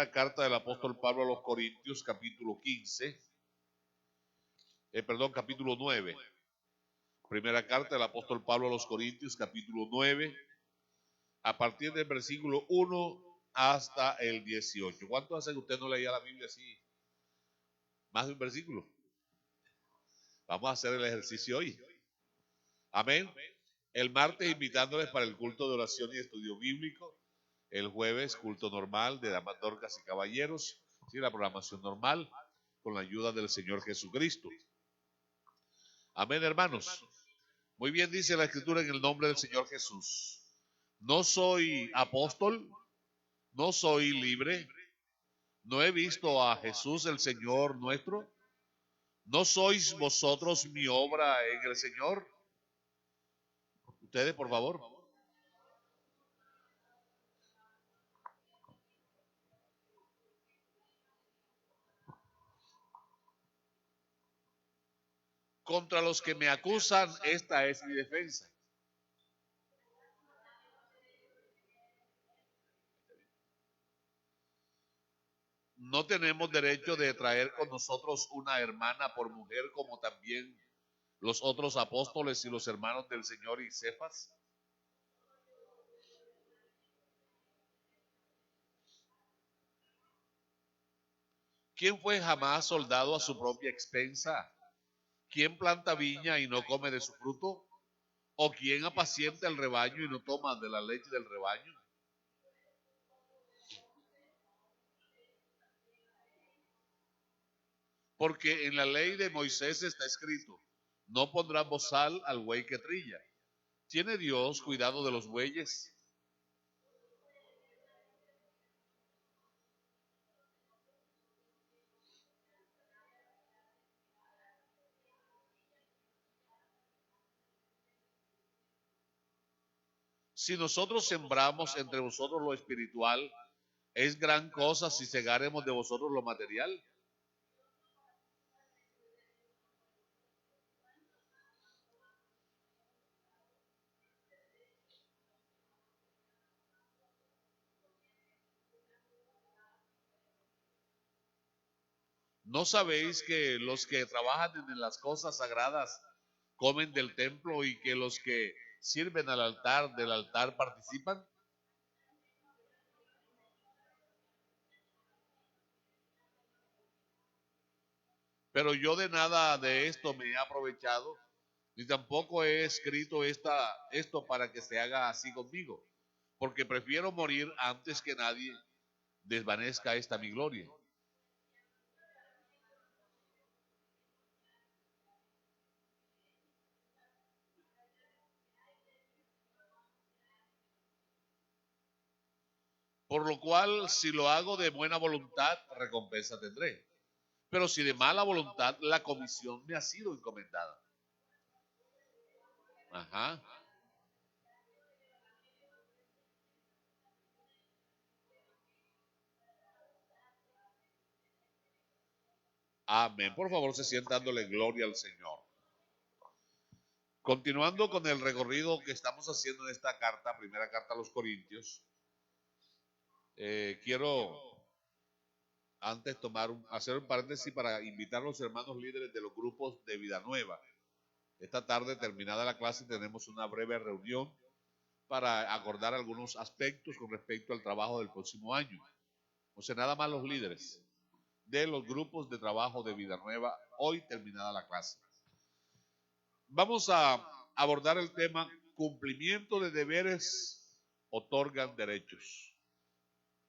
La carta del apóstol Pablo a los Corintios, capítulo 9. Primera carta del apóstol Pablo a los Corintios, capítulo 9, a partir del versículo 1 hasta el 18. ¿Cuánto hace que usted no leía la Biblia así? Más de un versículo. Vamos a hacer el ejercicio hoy. Amén. El martes invitándoles para el culto de oración y estudio bíblico. El jueves culto normal de damas, dorcas y caballeros. Sí, la programación normal con la ayuda del Señor Jesucristo. Amén, hermanos. Muy bien dice la Escritura en el nombre del Señor Jesús. No soy apóstol, no soy libre, no he visto a Jesús el Señor nuestro. ¿No sois vosotros mi obra en el Señor? Ustedes, por favor. Contra los que me acusan, esta es mi defensa. No tenemos derecho de traer con nosotros una hermana por mujer, como también los otros apóstoles y los hermanos del Señor y Cefas. ¿Quién fue jamás soldado a su propia expensa? ¿Quién planta viña y no come de su fruto? ¿O quién apacienta el rebaño y no toma de la leche del rebaño? Porque en la ley de Moisés está escrito: no pondrás bozal al buey que trilla. ¿Tiene Dios cuidado de los bueyes? Si nosotros sembramos entre vosotros lo espiritual, ¿es gran cosa si segaremos de vosotros lo material? ¿No sabéis que los que trabajan en las cosas sagradas comen del templo y que los que sirven al altar del altar participan? Pero yo de nada de esto me he aprovechado, ni tampoco he escrito esto para que se haga así conmigo, porque prefiero morir antes que nadie desvanezca esta mi gloria. Por lo cual, si lo hago de buena voluntad, recompensa tendré. Pero si de mala voluntad, la comisión me ha sido encomendada. Ajá. Amén. Por favor, se sientan dándole gloria al Señor. Continuando con el recorrido que estamos haciendo en esta carta, primera carta a los Corintios, quiero antes hacer un paréntesis para invitar a los hermanos líderes de los grupos de Vida Nueva. Esta tarde, terminada la clase, tenemos una breve reunión para acordar algunos aspectos con respecto al trabajo del próximo año. O sea, nada más los líderes de los grupos de trabajo de Vida Nueva, hoy terminada la clase. Vamos a abordar el tema: cumplimiento de deberes otorgan derechos.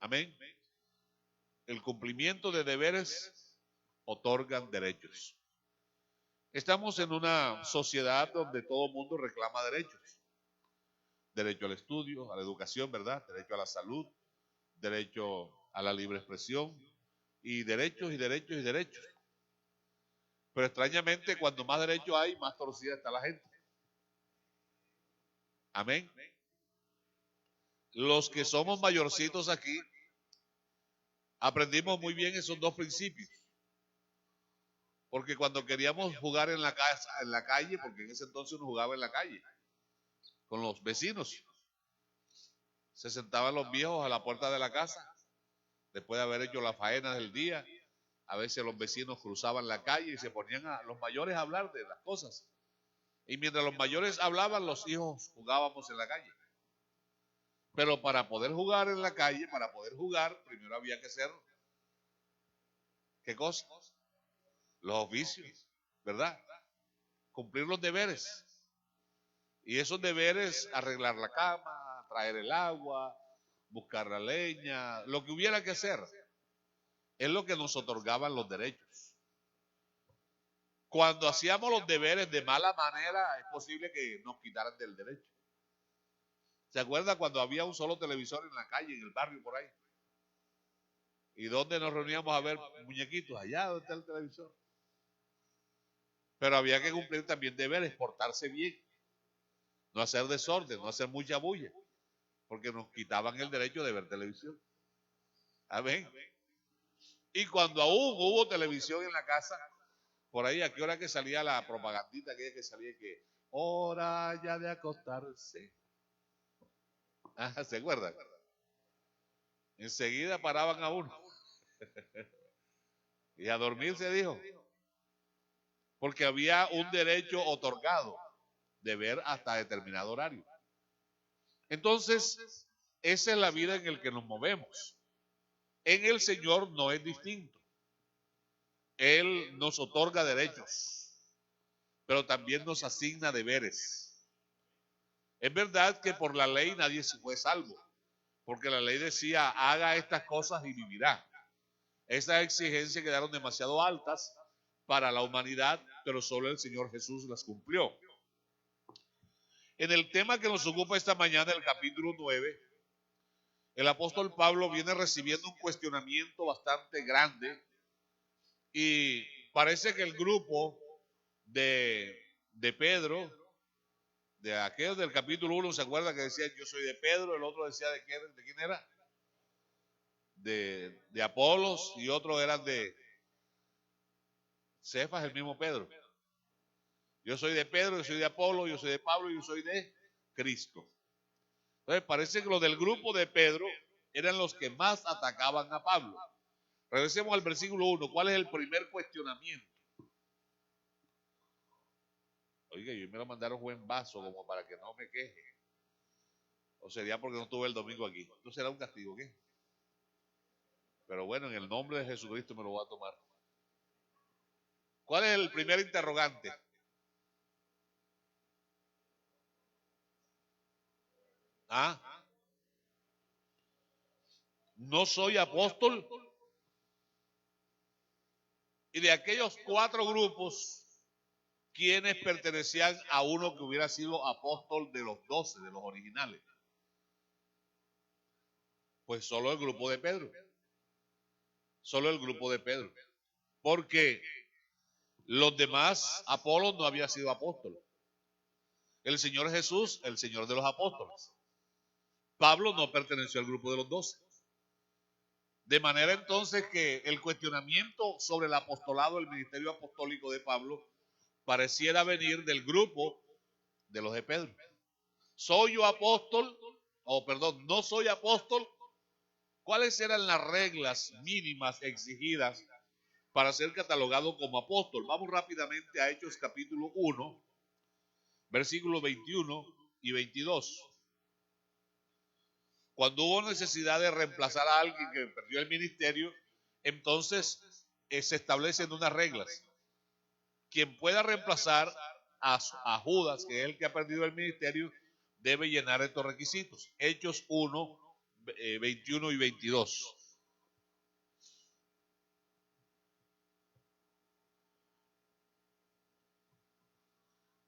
Amén. El cumplimiento de deberes otorgan derechos. Estamos en una sociedad donde todo el mundo reclama derechos. Derecho al estudio, a la educación, ¿verdad? Derecho a la salud, derecho a la libre expresión, y derechos y derechos y derechos. Pero extrañamente, cuando más derechos hay, más torcida está la gente. Amén. Los que somos mayorcitos aquí, aprendimos muy bien esos dos principios. Porque cuando queríamos jugar en la casa, en la calle, porque en ese entonces uno jugaba en la calle, con los vecinos, se sentaban los viejos a la puerta de la casa después de haber hecho las faenas del día, a veces los vecinos cruzaban la calle y se ponían a los mayores a hablar de las cosas. Y mientras los mayores hablaban, los hijos jugábamos en la calle. Pero para poder jugar en la calle, para poder jugar, primero había que hacer, ¿qué cosa? Los oficios, ¿verdad? Cumplir los deberes. Y esos deberes, arreglar la cama, traer el agua, buscar la leña, lo que hubiera que hacer, es lo que nos otorgaban los derechos. Cuando hacíamos los deberes de mala manera, es posible que nos quitaran del derecho. ¿Se acuerda cuando había un solo televisor en la calle, en el barrio por ahí? ¿Y dónde nos reuníamos a ver muñequitos? Allá donde está el televisor. Pero había que cumplir también deberes, portarse bien, no hacer desorden, no hacer mucha bulla, porque nos quitaban el derecho de ver televisión. Amén. Y cuando aún hubo televisión en la casa, por ahí, ¿a qué hora que salía la propagandita aquella que salía que hora ya de acostarse? Ah, ¿se acuerdan? Enseguida paraban a uno. Y a dormir se dijo. Porque había un derecho otorgado de ver hasta determinado horario. Entonces, esa es la vida en la que nos movemos. En el Señor no es distinto. Él nos otorga derechos, pero también nos asigna deberes. Es verdad que por la ley nadie se fue salvo, porque la ley decía, haga estas cosas y vivirá. Esas exigencias quedaron demasiado altas para la humanidad, pero solo el Señor Jesús las cumplió. En el tema que nos ocupa esta mañana, el capítulo 9, el apóstol Pablo viene recibiendo un cuestionamiento bastante grande y parece que el grupo de Pedro, de aquellos del capítulo 1, ¿se acuerda que decía yo soy de Pedro? El otro decía de quién era, de Apolos, y otros eran de Cefas, el mismo Pedro. Yo soy de Pedro, yo soy de Apolo, yo soy de Pablo, yo soy de Cristo. Entonces parece que los del grupo de Pedro eran los que más atacaban a Pablo. Regresemos al versículo 1. ¿Cuál es el primer cuestionamiento? Oiga, yo me lo mandaron buen vaso como para que no me queje. O sería porque no estuve el domingo aquí. ¿Esto será un castigo qué? Pero bueno, en el nombre de Jesucristo me lo voy a tomar. ¿Cuál es el primer interrogante? ¿Ah? ¿No soy apóstol? Y de aquellos 4 grupos, ¿quiénes pertenecían a uno que hubiera sido apóstol de los 12, de los originales? Pues solo el grupo de Pedro. Solo el grupo de Pedro. Porque los demás, Apolo no había sido apóstol. El Señor Jesús, el Señor de los apóstoles. Pablo no perteneció al grupo de los 12. De manera entonces que el cuestionamiento sobre el apostolado, el ministerio apostólico de Pablo, pareciera venir del grupo de los de Pedro. ¿Soy yo apóstol? O perdón, ¿no soy apóstol? ¿Cuáles eran las reglas mínimas exigidas para ser catalogado como apóstol? Vamos rápidamente a Hechos capítulo 1, versículos 21 y 22. Cuando hubo necesidad de reemplazar a alguien que perdió el ministerio, entonces se establecen unas reglas. Quien pueda reemplazar a Judas, que es el que ha perdido el ministerio, debe llenar estos requisitos. Hechos 1, 21 y 22.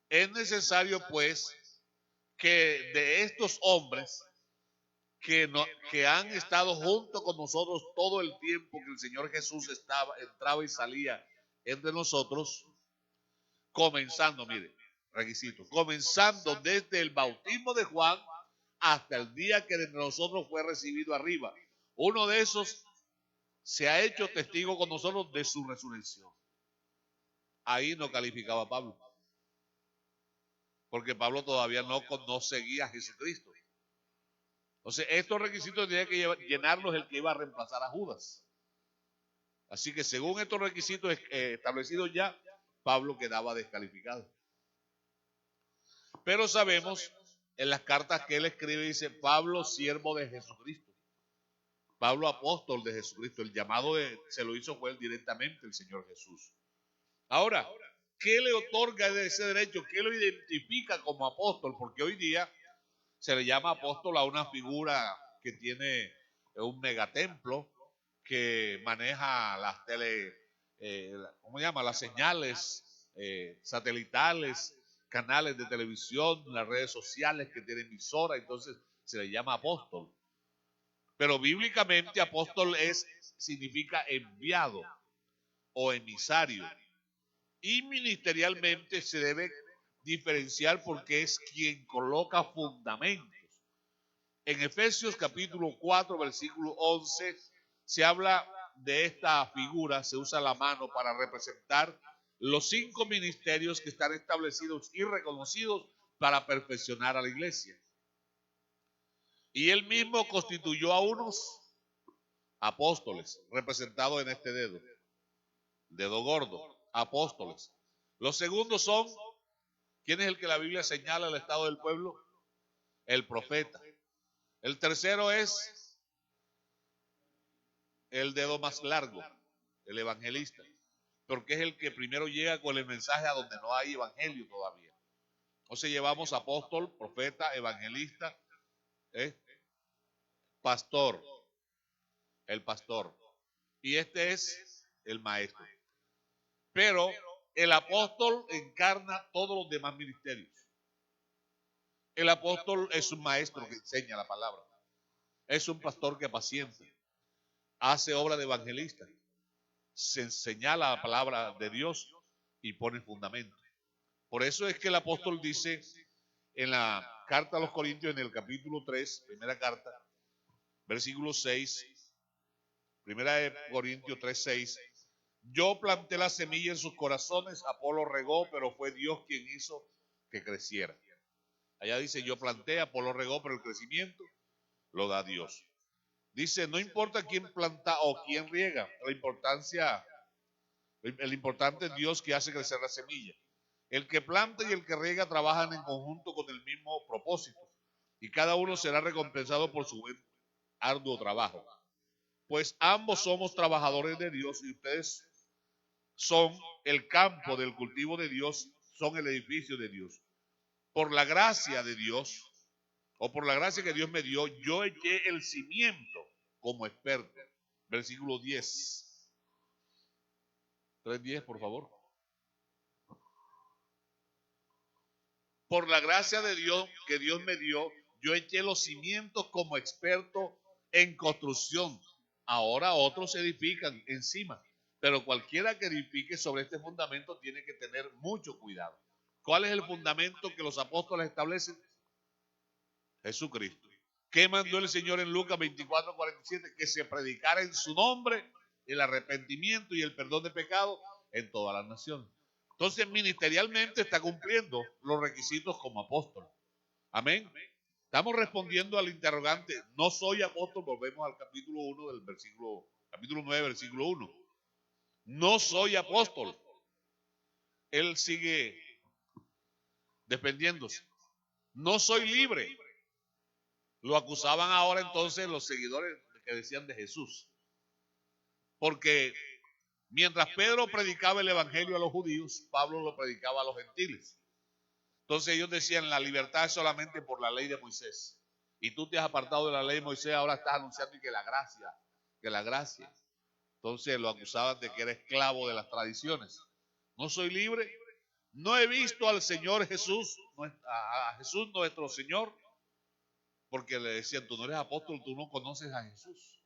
Es necesario, pues, que de estos hombres que han estado junto con nosotros todo el tiempo que el Señor Jesús entraba y salía entre nosotros, comenzando, mire, requisitos, comenzando desde el bautismo de Juan hasta el día que de nosotros fue recibido arriba. Uno de esos se ha hecho testigo con nosotros de su resurrección. Ahí no calificaba Pablo, porque Pablo todavía no seguía a Jesucristo. Entonces, estos requisitos tenía que llenarlos el que iba a reemplazar a Judas. Así que según estos requisitos establecidos ya, Pablo quedaba descalificado. Pero sabemos en las cartas que él escribe, dice Pablo, siervo de Jesucristo. Pablo, apóstol de Jesucristo. El llamado se lo hizo fue él directamente el Señor Jesús. Ahora, ¿qué le otorga ese derecho? ¿Qué lo identifica como apóstol? Porque hoy día se le llama apóstol a una figura que tiene un megatemplo, que maneja las ¿cómo se llama? Las señales satelitales, canales de televisión, las redes sociales, que tiene emisora, entonces se le llama apóstol. Pero bíblicamente apóstol significa enviado o emisario. Y ministerialmente se debe diferenciar porque es quien coloca fundamentos. En Efesios capítulo 4, versículo 11, se habla de esta figura, se usa la mano para representar los 5 ministerios que están establecidos y reconocidos para perfeccionar a la iglesia. Y él mismo constituyó a unos apóstoles, representados en este dedo gordo, apóstoles. Los segundos son, ¿quién es el que la Biblia señala el estado del pueblo? El profeta. El tercero es el dedo más largo, el evangelista, porque es el que primero llega con el mensaje a donde no hay evangelio todavía. Entonces llevamos apóstol, profeta, evangelista, pastor, el pastor, y este es el maestro. Pero el apóstol encarna todos los demás ministerios. El apóstol es un maestro que enseña la palabra, es un pastor que pacienta, hace obra de evangelista, se señala la palabra de Dios y pone fundamento. Por eso es que el apóstol dice en la carta a los Corintios, en el capítulo 3, primera carta, versículo 6, primera de Corintios 3, 6, yo planté la semilla en sus corazones, Apolo regó, pero fue Dios quien hizo que creciera. Allá dice, yo planté, Apolo regó, pero el crecimiento lo da Dios. Dice, no importa quién planta o quién riega, el importante es Dios que hace crecer la semilla. El que planta y el que riega trabajan en conjunto con el mismo propósito, y cada uno será recompensado por su buen arduo trabajo. Pues ambos somos trabajadores de Dios y ustedes son el campo del cultivo de Dios, son el edificio de Dios. Por la gracia de Dios, o por la gracia que Dios me dio, yo eché el cimiento como experto. Versículo 10. 3:10, por favor. Por la gracia de Dios que Dios me dio, yo eché los cimientos como experto en construcción. Ahora otros edifican encima, pero cualquiera que edifique sobre este fundamento tiene que tener mucho cuidado. ¿Cuál es el fundamento que los apóstoles establecen? Jesucristo. ¿Qué mandó el Señor en Lucas 24:47? Que se predicara en su nombre el arrepentimiento y el perdón de pecados en todas las naciones. Entonces, ministerialmente está cumpliendo los requisitos como apóstol. Amén. Estamos respondiendo al interrogante. No soy apóstol. Volvemos al capítulo 1 del capítulo 9, versículo 1. No soy apóstol. Él sigue defendiéndose. No soy libre. Lo acusaban ahora entonces los seguidores que decían de Jesús. Porque mientras Pedro predicaba el evangelio a los judíos, Pablo lo predicaba a los gentiles. Entonces ellos decían, la libertad es solamente por la ley de Moisés. Y tú te has apartado de la ley de Moisés, ahora estás anunciando que la gracia. Entonces lo acusaban de que era esclavo de las tradiciones. No soy libre. No he visto al Señor Jesús, a Jesús nuestro Señor, porque le decían, tú no eres apóstol, tú no conoces a Jesús.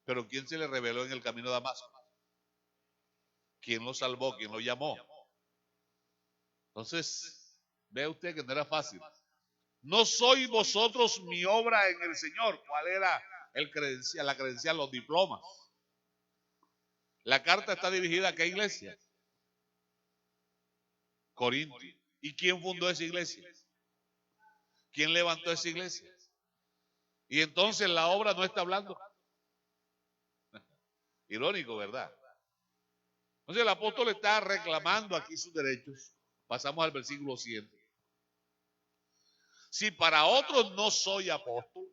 Pero ¿quién se le reveló en el camino de Damasco? ¿Quién lo salvó? ¿Quién lo llamó? Entonces, ve usted que no era fácil. No sois vosotros mi obra en el Señor. ¿Cuál era la credencial, los diplomas? La carta está dirigida a qué iglesia? Corinto. ¿Y quién fundó esa iglesia? ¿Quién levantó esa iglesia? Y entonces la obra no está hablando. Irónico, ¿verdad? Entonces el apóstol está reclamando aquí sus derechos. Pasamos al versículo 100. Si para otros no soy apóstol,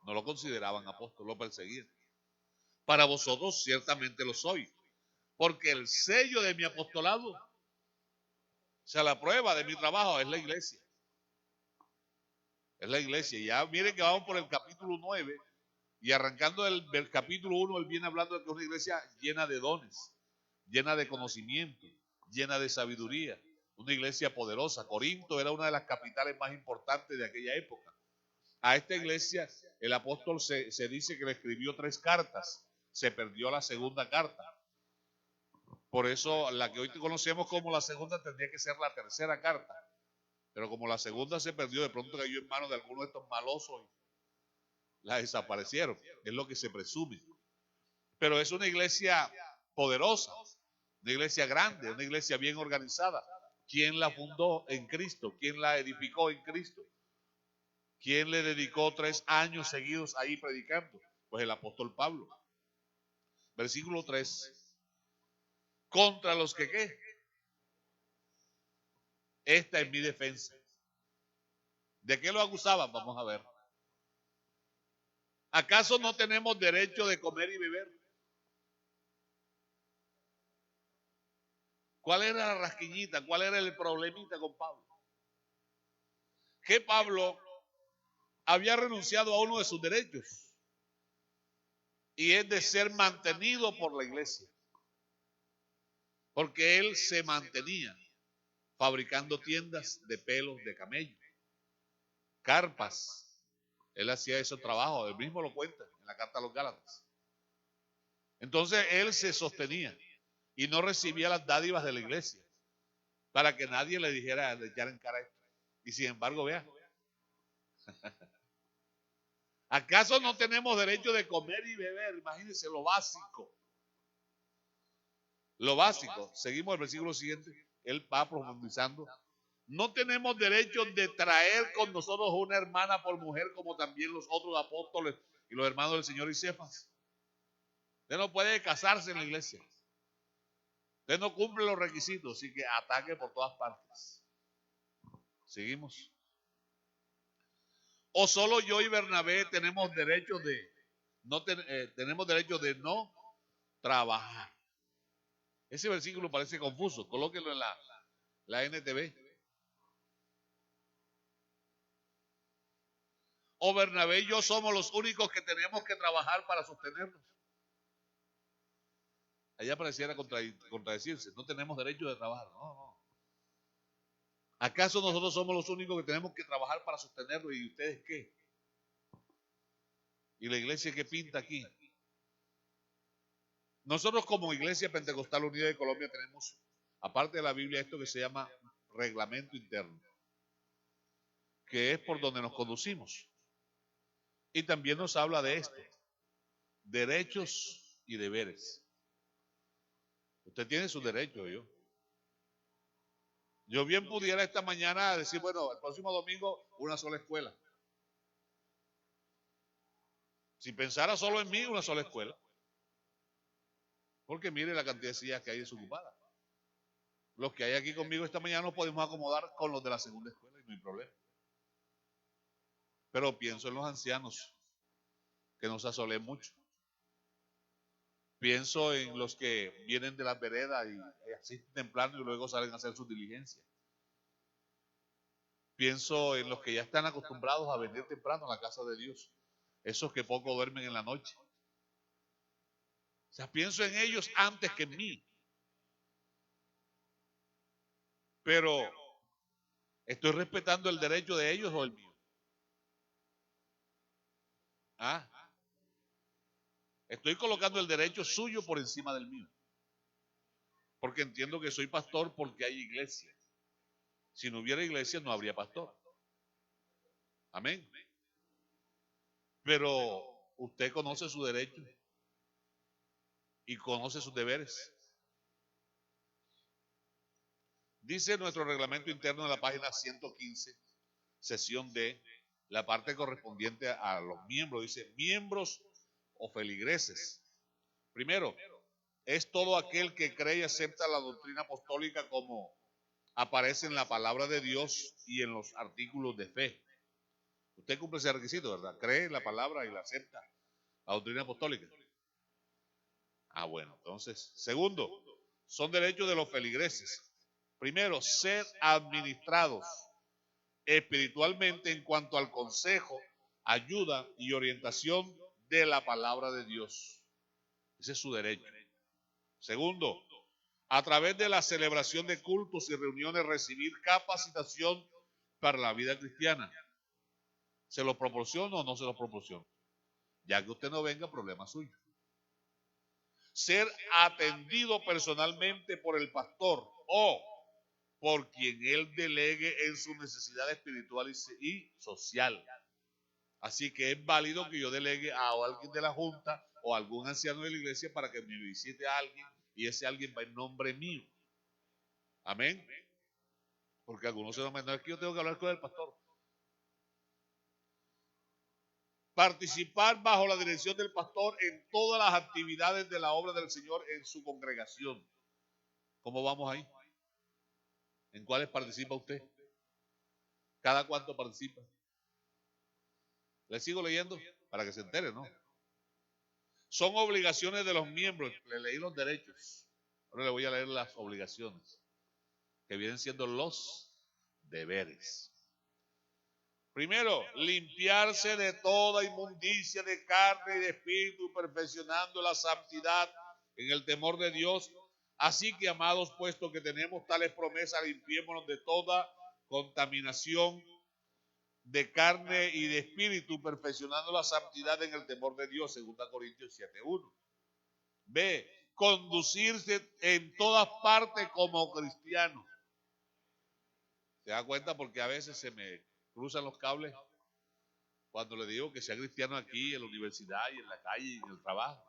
no lo consideraban apóstol, lo perseguían. Para vosotros ciertamente lo soy, porque el sello de mi apostolado, o sea, la prueba de mi trabajo es la iglesia. Es la iglesia. Y ya miren que vamos por el capítulo 9 y arrancando del capítulo 1, él viene hablando de que es una iglesia llena de dones, llena de conocimiento, llena de sabiduría, una iglesia poderosa. Corinto era una de las capitales más importantes de aquella época. A esta iglesia el apóstol se dice que le escribió 3 cartas, se perdió la segunda carta. Por eso la que hoy conocemos como la segunda tendría que ser la tercera carta. Pero como la segunda se perdió, de pronto cayó en manos de algunos de estos malosos y la desaparecieron. Es lo que se presume. Pero es una iglesia poderosa, una iglesia grande, una iglesia bien organizada. ¿Quién la fundó en Cristo? ¿Quién la edificó en Cristo? ¿Quién le dedicó 3 años seguidos ahí predicando? Pues el apóstol Pablo. Versículo 3. Contra los que ¿qué? Esta es mi defensa. ¿De qué lo acusaban? Vamos a ver. ¿Acaso no tenemos derecho de comer y beber? ¿Cuál era la rasquiñita? ¿Cuál era el problemita con Pablo? Que Pablo había renunciado a uno de sus derechos y es de ser mantenido por la iglesia. Porque él se mantenía fabricando tiendas de pelos de camello, carpas. Él hacía esos trabajos, él mismo lo cuenta en la carta a los Gálatas. Entonces él se sostenía y no recibía las dádivas de la iglesia para que nadie le dijera, le echara en cara esto. Y sin embargo, vea, ¿acaso no tenemos derecho de comer y beber? Imagínense lo básico. Lo básico. Seguimos el versículo siguiente. Él va profundizando. No tenemos derecho de traer con nosotros una hermana por mujer como también los otros apóstoles y los hermanos del Señor y Cefas. Usted no puede casarse en la iglesia. Usted no cumple los requisitos, así que ataque por todas partes. Seguimos. O solo yo y Bernabé tenemos derecho de tenemos derecho de no trabajar. Ese versículo parece confuso. Colóquenlo en la NTV. O Bernabé y yo somos los únicos que tenemos que trabajar para sostenernos. Allá pareciera contradecirse. No tenemos derecho de trabajar. No. ¿Acaso nosotros somos los únicos que tenemos que trabajar para sostenerlo? ¿Y ustedes qué? ¿Y la iglesia qué pinta aquí? Nosotros como Iglesia Pentecostal Unida de Colombia tenemos, aparte de la Biblia, esto que se llama reglamento interno, que es por donde nos conducimos. Y también nos habla de esto, derechos y deberes. Usted tiene sus derechos, yo bien pudiera esta mañana decir, bueno, el próximo domingo una sola escuela. Si pensara solo en mí, una sola escuela. Porque mire la cantidad de sillas que hay desocupadas. Los que hay aquí conmigo esta mañana nos podemos acomodar con los de la segunda escuela y no hay problema. Pero pienso en los ancianos, que nos asolen mucho. Pienso en los que vienen de las veredas y asisten temprano y luego salen a hacer sus diligencias. Pienso en los que ya están acostumbrados a venir temprano a la casa de Dios. Esos que poco duermen en la noche. O sea, pienso en ellos antes que en mí. Pero, ¿estoy respetando el derecho de ellos o el mío? ¿Ah? Estoy colocando el derecho suyo por encima del mío. Porque entiendo que soy pastor porque hay iglesia. Si no hubiera iglesia, no habría pastor. Amén. Pero usted conoce su derecho y conoce sus deberes. Dice nuestro reglamento interno en la página 115, sesión D, la parte correspondiente a los miembros. Dice miembros o feligreses. Primero, es todo aquel que cree y acepta la doctrina apostólica como aparece en la palabra de Dios y en los artículos de fe. Usted cumple ese requisito, ¿verdad? Cree en la palabra y la acepta, la doctrina apostólica. Ah, bueno, entonces, segundo, son derechos de los feligreses. Primero, ser administrados espiritualmente en cuanto al consejo, ayuda y orientación de la palabra de Dios. Ese es su derecho. Segundo, a través de la celebración de cultos y reuniones recibir capacitación para la vida cristiana. ¿Se lo proporciono o no se lo proporciono? Ya que usted no venga, problema suyo. Ser atendido personalmente por el pastor o por quien él delegue en su necesidad espiritual y social. Así que es válido que yo delegue a alguien de la junta o a algún anciano de la iglesia para que me visite a alguien y ese alguien va en nombre mío. Amén. Porque algunos se van a es que yo tengo que hablar con el pastor. Participar bajo la dirección del pastor en todas las actividades de la obra del Señor en su congregación. ¿Cómo vamos ahí? ¿En cuáles participa usted? ¿Cada cuánto participa? ¿Le sigo leyendo? Para que se entere, ¿no? Son obligaciones de los miembros. Le leí los derechos. Ahora le voy a leer las obligaciones, que vienen siendo los deberes. Primero, limpiarse de toda inmundicia de carne y de espíritu, perfeccionando la santidad en el temor de Dios. Así que, amados, puesto que tenemos tales promesas, limpiémonos de toda contaminación de carne y de espíritu, perfeccionando la santidad en el temor de Dios, 2 Corintios 7:1. B, conducirse en todas partes como cristiano. ¿Se da cuenta? Porque a veces se me cruzan los cables cuando le digo que sea cristiano aquí, en la universidad y en la calle y en el trabajo.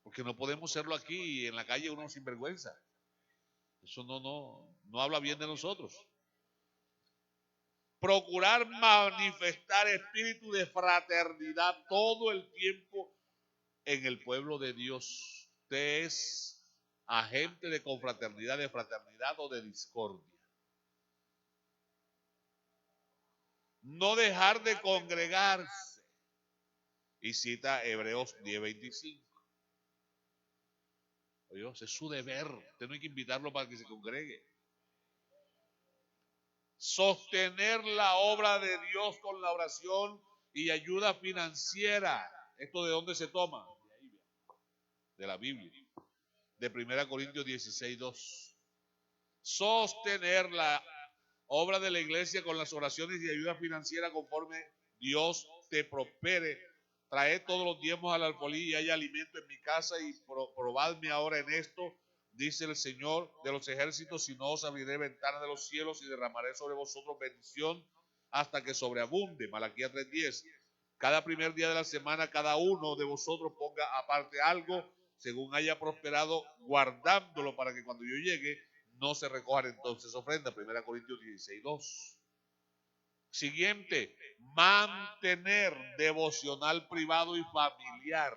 Porque no podemos serlo aquí y en la calle uno sin vergüenza. Eso no habla bien de nosotros. Procurar manifestar espíritu de fraternidad todo el tiempo en el pueblo de Dios. Usted es agente de confraternidad, de fraternidad o de discordia. No dejar de congregarse. Y cita Hebreos 10:25. Oye, ese es su deber. Usted no hay que invitarlo para que se congregue. Sostener la obra de Dios con la oración y ayuda financiera. ¿Esto de dónde se toma? De la Biblia. De 1 Corintios 16:2. Sostener la obra de la iglesia con las oraciones y ayuda financiera conforme Dios te prospere. Traed todos los diezmos al alfolí y hay alimento en mi casa y probadme ahora en esto, dice el Señor de los ejércitos, si no os abriré ventanas de los cielos y derramaré sobre vosotros bendición hasta que sobreabunde. Malaquías 3:10. Cada primer día de la semana, cada uno de vosotros ponga aparte algo, según haya prosperado, guardándolo para que cuando yo llegue, no se recojan entonces ofrendas. 1 Corintios 16:2. Siguiente, mantener devocional privado y familiar.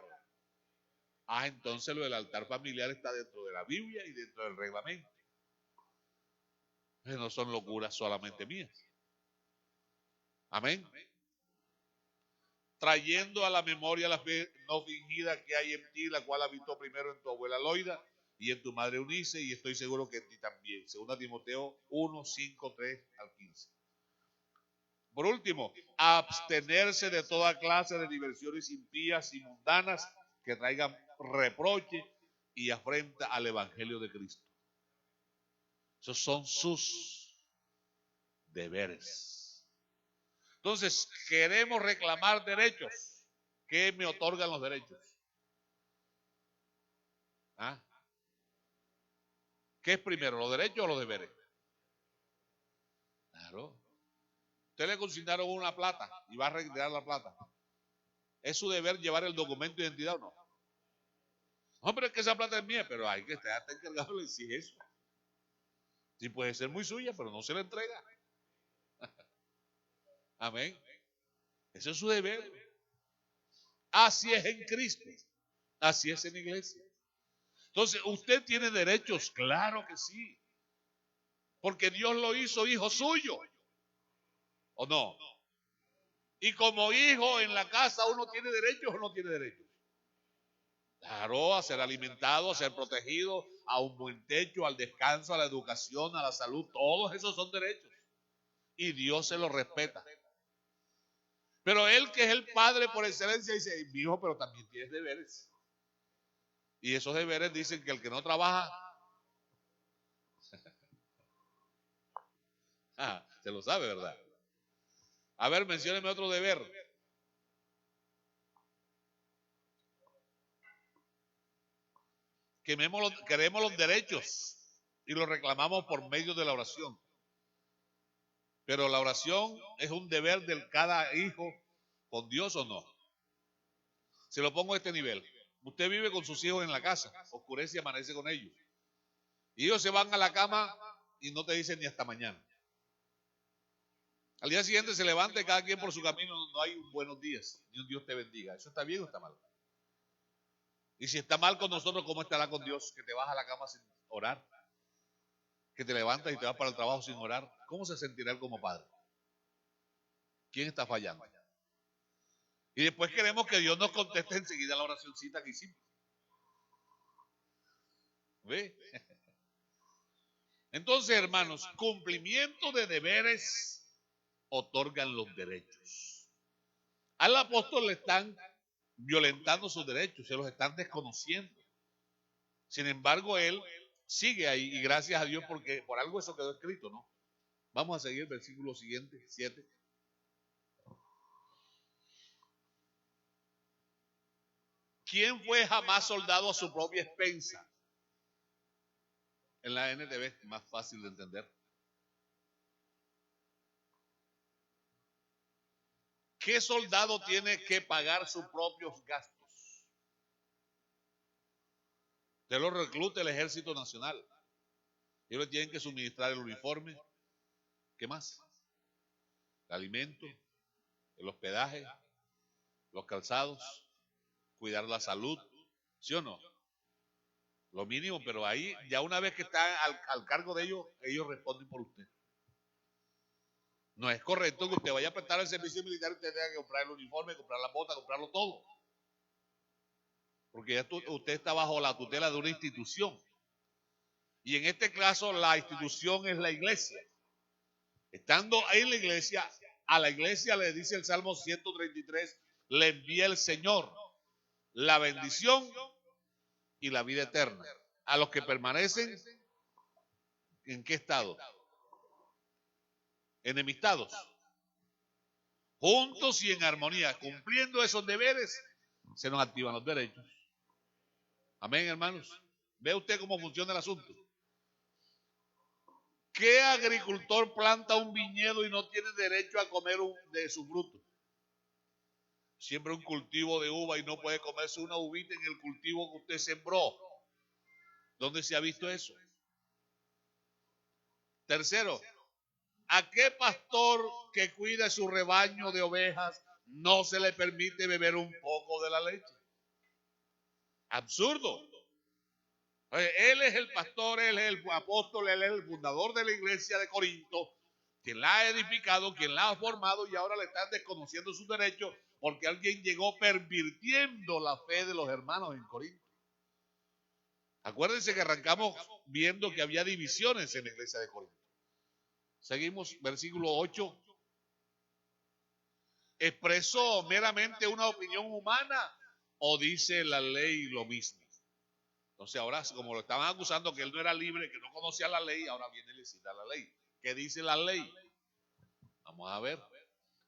Entonces lo del altar familiar está dentro de la Biblia y dentro del reglamento. No son locuras solamente mías. Amén. Trayendo a la memoria la fe no fingida que hay en ti, la cual habitó primero en tu abuela Loida y en tu madre Eunice, y estoy seguro que en ti también. 2 Timoteo 1:5-3-15. Por último, abstenerse de toda clase de diversiones impías y mundanas que traigan reproche y afrenta al Evangelio de Cristo. Esos son sus deberes. Entonces, queremos reclamar derechos. ¿Qué me otorgan los derechos? ¿Qué es primero, los derechos o los deberes? Claro. Usted le consignaron una plata y va a retirar la plata. ¿Es su deber llevar el documento de identidad o no? No, pero es que esa plata es mía, pero hay que estar encargado de decir eso. Sí puede ser muy suya, pero no se la entrega. Amén. Ese es su deber. Así es en Cristo. Así es en la iglesia. Entonces, ¿usted tiene derechos? Claro que sí. Porque Dios lo hizo hijo suyo. ¿O no? Y como hijo en la casa, ¿uno tiene derechos o no tiene derechos? Claro, a ser alimentado, a ser protegido, a un buen techo, al descanso, a la educación, a la salud. Todos esos son derechos. Y Dios se los respeta. Pero Él, que es el Padre por excelencia, dice, mi hijo, pero también tienes deberes. Y esos deberes dicen que el que no trabaja, se lo sabe, ¿verdad? A ver, mencióneme otro deber. Queremos los derechos y los reclamamos por medio de la oración. Pero la oración es un deber de cada hijo con Dios o no. Se lo pongo a este nivel. Usted vive con sus hijos en la casa, oscurece y amanece con ellos. Y ellos se van a la cama y no te dicen ni hasta mañana. Al día siguiente se levanta y cada quien por su camino, no hay un buenos días, ni un Dios te bendiga. ¿Eso está bien o está mal? Y si está mal con nosotros, ¿cómo estará con Dios? Que te vas a la cama sin orar, que te levantas y te vas para el trabajo sin orar. ¿Cómo se sentirá él como padre? ¿Quién está fallando? Y después queremos que Dios nos conteste enseguida la oracioncita que hicimos. ¿Ve? Entonces, hermanos, cumplimiento de deberes otorgan los derechos. Al apóstol le están violentando sus derechos, se los están desconociendo. Sin embargo, él sigue ahí y gracias a Dios porque por algo eso quedó escrito, ¿no? Vamos a seguir el versículo siguiente, 7. ¿Quién fue jamás soldado a su propia expensa? En la NTV es más fácil de entender. ¿Qué soldado tiene que pagar sus propios gastos? De los recluta el Ejército Nacional. Ellos le tienen que suministrar el uniforme. ¿Qué más? El alimento, el hospedaje, los calzados, cuidar la salud. ¿Sí o no? Lo mínimo, pero ahí ya una vez que está al cargo de ellos, ellos responden por usted. No es correcto que usted vaya a prestar el servicio militar y usted tenga que comprar el uniforme, comprar la bota, comprarlo todo. Porque ya usted está bajo la tutela de una institución. Y en este caso la institución es la iglesia. Estando en la iglesia, a la iglesia le dice el Salmo 133, le envía el Señor la bendición y la vida eterna. A los que permanecen, ¿en qué estado? Enemistados. Juntos y en armonía, cumpliendo esos deberes, se nos activan los derechos. Amén, hermanos. ¿Ve usted cómo funciona el asunto? ¿Qué agricultor planta un viñedo y no tiene derecho a comer de su fruto? Siembra un cultivo de uva y no puede comerse una uvita en el cultivo que usted sembró. ¿Dónde se ha visto eso? Tercero, ¿a qué pastor que cuida su rebaño de ovejas no se le permite beber un poco de la leche? Absurdo. Él es el pastor, él es el apóstol, él es el fundador de la iglesia de Corinto, quien la ha edificado, quien la ha formado y ahora le están desconociendo sus derechos porque alguien llegó pervirtiendo la fe de los hermanos en Corinto. Acuérdense que arrancamos viendo que había divisiones en la iglesia de Corinto. Seguimos, versículo 8. ¿Expresó meramente una opinión humana o dice la ley lo mismo? Entonces ahora, como lo estaban acusando que él no era libre, que no conocía la ley, ahora viene y le cita la ley. ¿Qué dice la ley? Vamos a ver.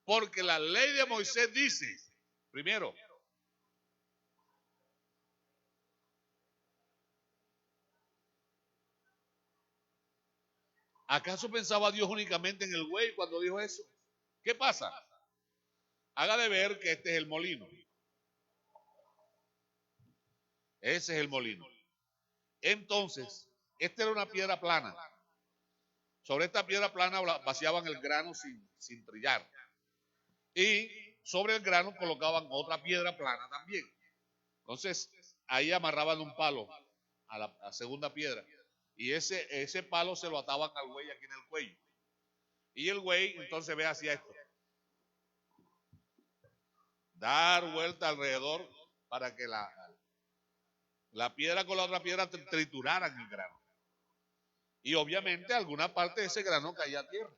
Porque la ley de Moisés dice, primero, ¿acaso pensaba Dios únicamente en el buey cuando dijo eso? ¿Qué pasa? Haga de ver que este es el molino. Ese es el molino. Entonces, esta era una piedra plana. Sobre esta piedra plana vaciaban el grano sin trillar. Y sobre el grano colocaban otra piedra plana también. Entonces, ahí amarraban un palo a la segunda piedra. Y ese palo se lo ataban al güey aquí en el cuello. Y el güey entonces ve hacia esto. Dar vuelta alrededor para que la piedra con la otra piedra trituraran el grano. Y obviamente alguna parte de ese grano caía a tierra.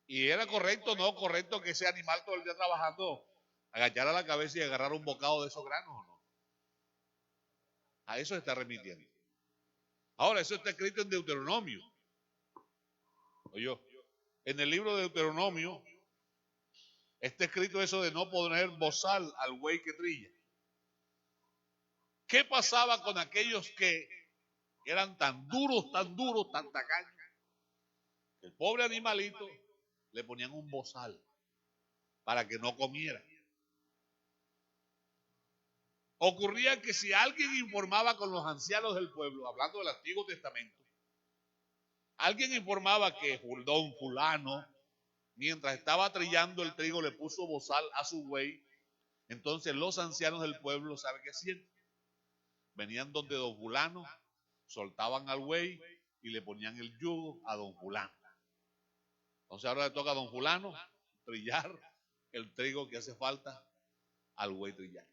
Y era correcto o no correcto que ese animal todo el día trabajando agachara la cabeza y agarrara un bocado de esos granos o no. A eso se está remitiendo. Ahora, eso está escrito en Deuteronomio. Oye, en el libro de Deuteronomio está escrito eso de no poner bozal al güey que trilla. ¿Qué pasaba con aquellos que eran tan duros, tan tacaños? El pobre animalito le ponían un bozal para que no comiera. Ocurría que si alguien informaba con los ancianos del pueblo, hablando del Antiguo Testamento, alguien informaba que don fulano, mientras estaba trillando el trigo, le puso bozal a su buey, entonces los ancianos del pueblo, ¿sabe qué hacían? Venían donde don fulano, soltaban al buey y le ponían el yugo a don fulano. Entonces ahora le toca a don fulano trillar el trigo que hace falta al buey trillar.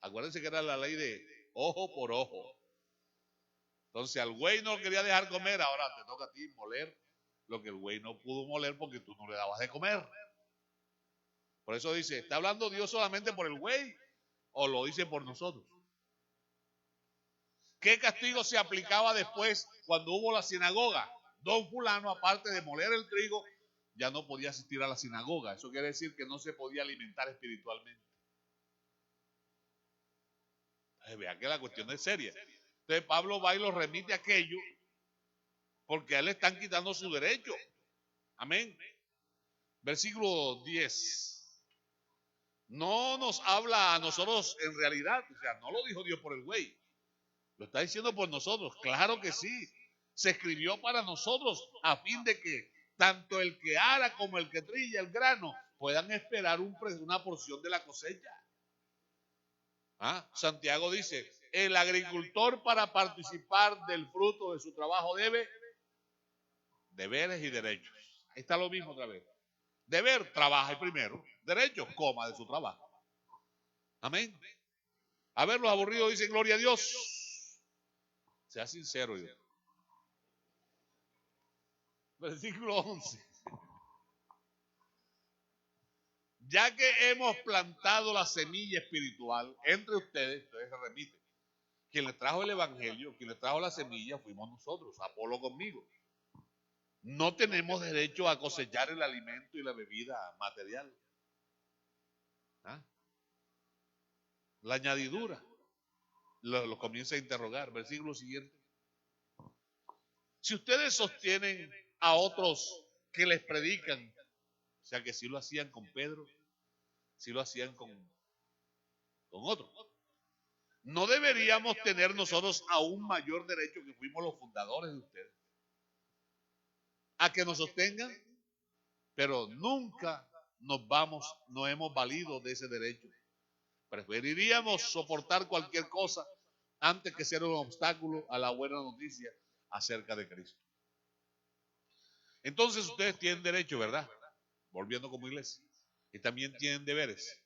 Acuérdense que era la ley de ojo por ojo. Entonces al güey no lo quería dejar comer, ahora te toca a ti moler lo que el güey no pudo moler porque tú no le dabas de comer. Por eso dice, ¿está hablando Dios solamente por el güey o lo dice por nosotros? ¿Qué castigo se aplicaba después cuando hubo la sinagoga? Don fulano, aparte de moler el trigo, ya no podía asistir a la sinagoga. Eso quiere decir que no se podía alimentar espiritualmente. Vea que la cuestión es seria. Entonces Pablo va y lo remite a aquello porque a él le están quitando su derecho. Amén. Versículo 10. No nos habla a nosotros en realidad, o sea, no lo dijo Dios por el güey. Lo está diciendo por nosotros. Claro que sí. Se escribió para nosotros a fin de que tanto el que ara como el que trilla el grano puedan esperar una porción de la cosecha. Santiago dice, el agricultor para participar del fruto de su trabajo debe deberes y derechos. Ahí está lo mismo otra vez. Deber, trabaje primero. Derecho, coma de su trabajo. Amén. A ver, los aburridos dicen gloria a Dios. Sea sincero, yo. Versículo 11. Ya que hemos plantado la semilla espiritual entre ustedes se remite. Quien le trajo el evangelio, quien le trajo la semilla, fuimos nosotros, Apolo conmigo. No tenemos derecho a cosechar el alimento y la bebida material. La añadidura lo comienza a interrogar. Versículo siguiente. Si ustedes sostienen a otros que les predican, o sea que sí lo hacían con Pedro, sí lo hacían con otros, ¿no deberíamos tener nosotros aún mayor derecho, que fuimos los fundadores de ustedes, a que nos sostengan? Pero nunca no hemos valido de ese derecho. Preferiríamos soportar cualquier cosa antes que ser un obstáculo a la buena noticia acerca de Cristo. Entonces ustedes tienen derecho, ¿verdad? Volviendo como iglesia. Y también tienen deberes.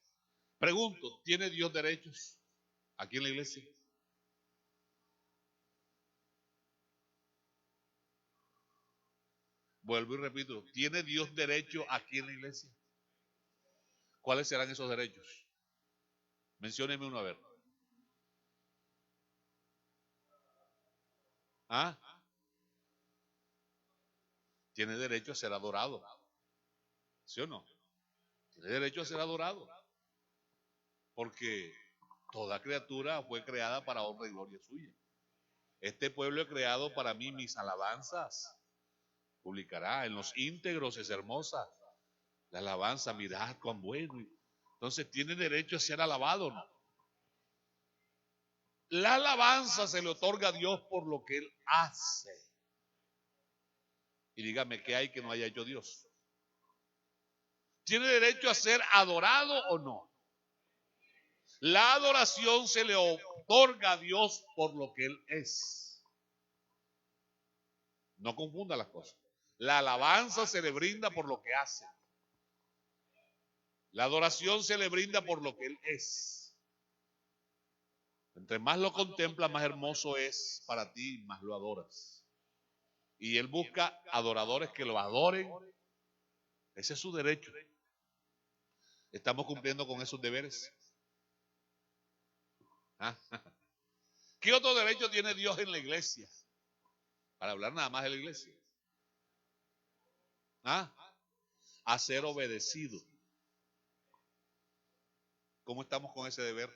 Pregunto, ¿tiene Dios derechos aquí en la iglesia? Vuelvo y repito, ¿tiene Dios derecho aquí en la iglesia? ¿Cuáles serán esos derechos? Mencióneme uno a ver. Tiene derecho a ser adorado. ¿Sí o no? Tiene derecho a ser adorado. Porque toda criatura fue creada para honra y gloria suya. Este pueblo he creado para mí, mis alabanzas publicará. En los íntegros es hermosa la alabanza, mirad cuán bueno. Entonces tiene derecho a ser alabado, ¿no? La alabanza se le otorga a Dios por lo que Él hace. Y dígame, ¿qué hay que no haya hecho Dios? ¿Tiene derecho a ser adorado o no? La adoración se le otorga a Dios por lo que Él es. No confunda las cosas. La alabanza se le brinda por lo que hace. La adoración se le brinda por lo que Él es. Entre más lo contemplas, más hermoso es para ti, más lo adoras. Y Él busca adoradores que lo adoren. Ese es su derecho. ¿Estamos cumpliendo con esos deberes? ¿Ah? ¿Qué otro derecho tiene Dios en la iglesia? Para hablar nada más de la iglesia. ¿Ah? A ser obedecido. ¿Cómo estamos con ese deber?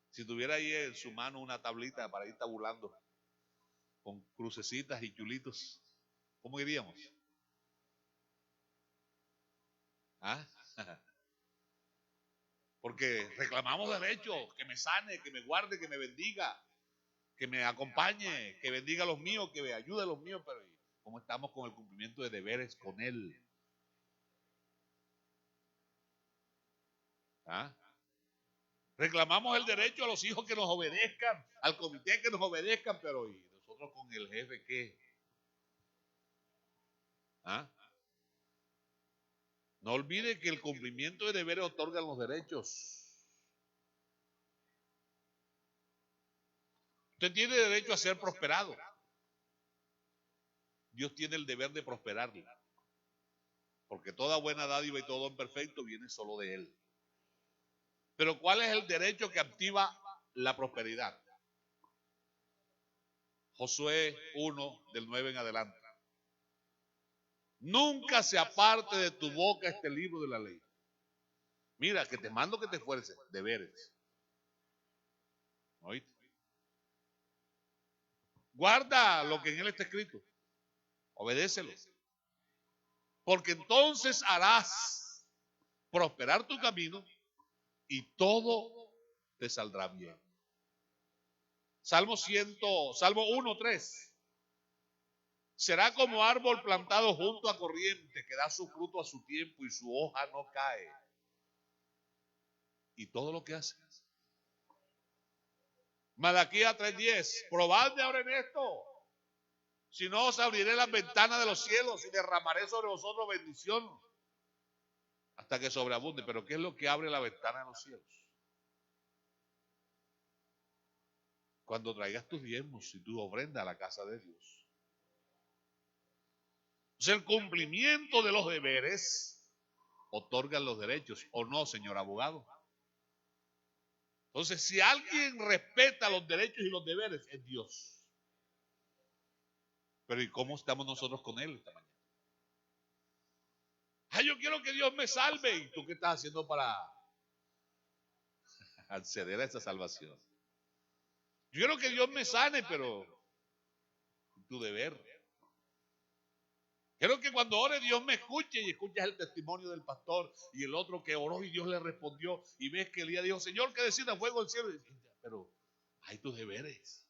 Si tuviera ahí en su mano una tablita para ir tabulando con crucecitas y chulitos, ¿cómo iríamos? ¿Ah? Porque reclamamos derechos, que me sane, que me guarde, que me bendiga, que me acompañe, que bendiga a los míos, que me ayude a los míos, pero ¿cómo estamos con el cumplimiento de deberes con Él? ¿Ah? Reclamamos el derecho a los hijos que nos obedezcan, al comité que nos obedezcan, pero ¿y nosotros con el jefe qué? ¿Ah? No olvide que el cumplimiento de deberes otorga los derechos. Usted tiene derecho a ser prosperado. Dios tiene el deber de prosperarle. Porque toda buena dádiva y todo don perfecto viene solo de Él. Pero ¿cuál es el derecho que activa la prosperidad? Josué 1, del 9 en adelante. Nunca se aparte de tu boca este libro de la ley. Mira, que te mando que te esfuerces, deberes. ¿Oíste? Guarda lo que en él está escrito. Obedécelo. Porque entonces harás prosperar tu camino y todo te saldrá bien. Salmo 1:3. Será como árbol plantado junto a corriente que da su fruto a su tiempo y su hoja no cae. Y todo lo que hace. Malaquías 3:10. Probadme ahora en esto. Si no, os abriré las ventanas de los cielos y derramaré sobre vosotros bendición hasta que sobreabunde. Pero ¿qué es lo que abre la ventana de los cielos? Cuando traigas tus diezmos y tu ofrenda a la casa de Dios. Entonces el cumplimiento de los deberes otorga los derechos, ¿o no, señor abogado? Entonces, si alguien respeta los derechos y los deberes, es Dios. Pero ¿y cómo estamos nosotros con Él esta mañana? Yo quiero que Dios me salve. ¿Y tú qué estás haciendo para acceder a esa salvación? Yo quiero que Dios me sane, pero tu deber. Quiero que cuando ore Dios me escuche y escuchas el testimonio del pastor y el otro que oró y Dios le respondió y ves que Elías dijo, Señor, que descienda fuego del cielo. Pero hay tus deberes.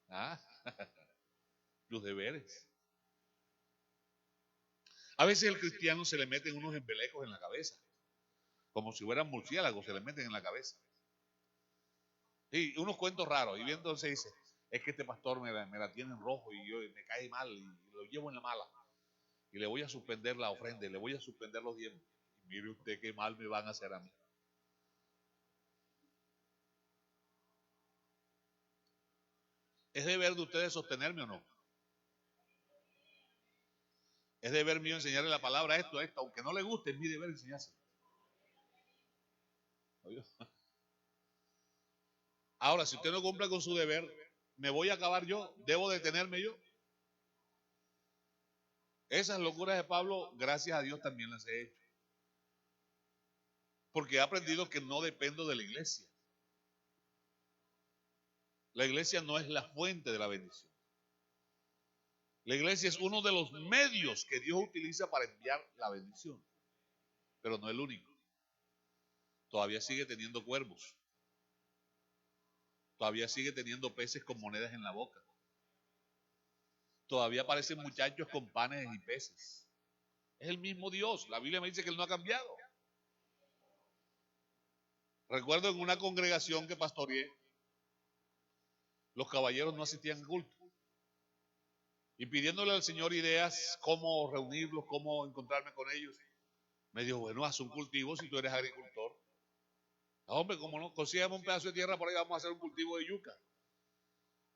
¿Ah? Tus deberes. A veces el cristiano se le meten unos embelecos en la cabeza, como si fueran murciélagos, se le meten en la cabeza. Y unos cuentos raros, y viendo se dice, es que este pastor me la tiene en rojo y yo me cae mal y lo llevo en la mala. Y le voy a suspender la ofrenda, y le voy a suspender los diezmos. Y mire usted qué mal me van a hacer a mí. ¿Es deber de ustedes sostenerme o no? Es deber mío enseñarle la palabra a esto, aunque no le guste, es mi deber enseñárselo. Ahora, si usted no cumple con su deber, ¿me voy a acabar yo? ¿Debo detenerme yo? Esas locuras de Pablo, gracias a Dios también las he hecho. Porque he aprendido que no dependo de la iglesia. La iglesia no es la fuente de la bendición. La iglesia es uno de los medios que Dios utiliza para enviar la bendición. Pero no el único. Todavía sigue teniendo cuervos. Todavía sigue teniendo peces con monedas en la boca. todavía aparecen muchachos con panes y peces. Es el mismo Dios. La Biblia me dice que Él no ha cambiado. Recuerdo en una congregación que pastoreé, los caballeros no asistían al culto. Y pidiéndole al Señor ideas, cómo reunirlos, cómo encontrarme con ellos, me dijo, bueno, haz un cultivo si tú eres agricultor. Hombre, como no, consígueme un pedazo de tierra por ahí, vamos a hacer un cultivo de yuca.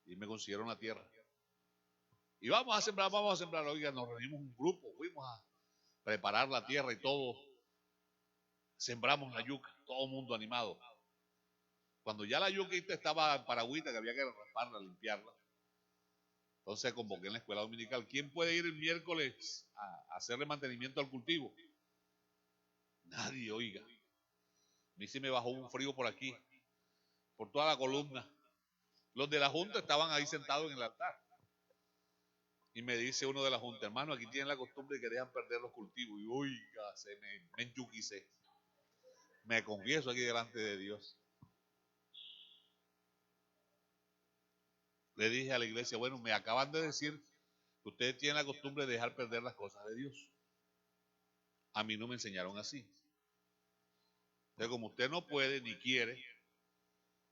Y me consiguieron la tierra. Y vamos a sembrar. Oiga, nos reunimos un grupo, fuimos a preparar la tierra y todo. Sembramos la yuca, todo el mundo animado. Cuando ya la yuca estaba en paragüita, que había que rasparla, limpiarla, entonces convoqué en la escuela dominical. ¿Quién puede ir el miércoles a hacerle mantenimiento al cultivo? Nadie, oiga. A mí sí me bajó un frío por aquí, por toda la columna. Los de la junta estaban ahí sentados en el altar. Y me dice uno de la junta, hermano, aquí tienen la costumbre de que dejan perder los cultivos. Y oiga, me enchuquicé. Me confieso aquí delante de Dios. Le dije a la iglesia, bueno, me acaban de decir que ustedes tienen la costumbre de dejar perder las cosas de Dios. A mí no me enseñaron así. Entonces, como usted no puede ni quiere,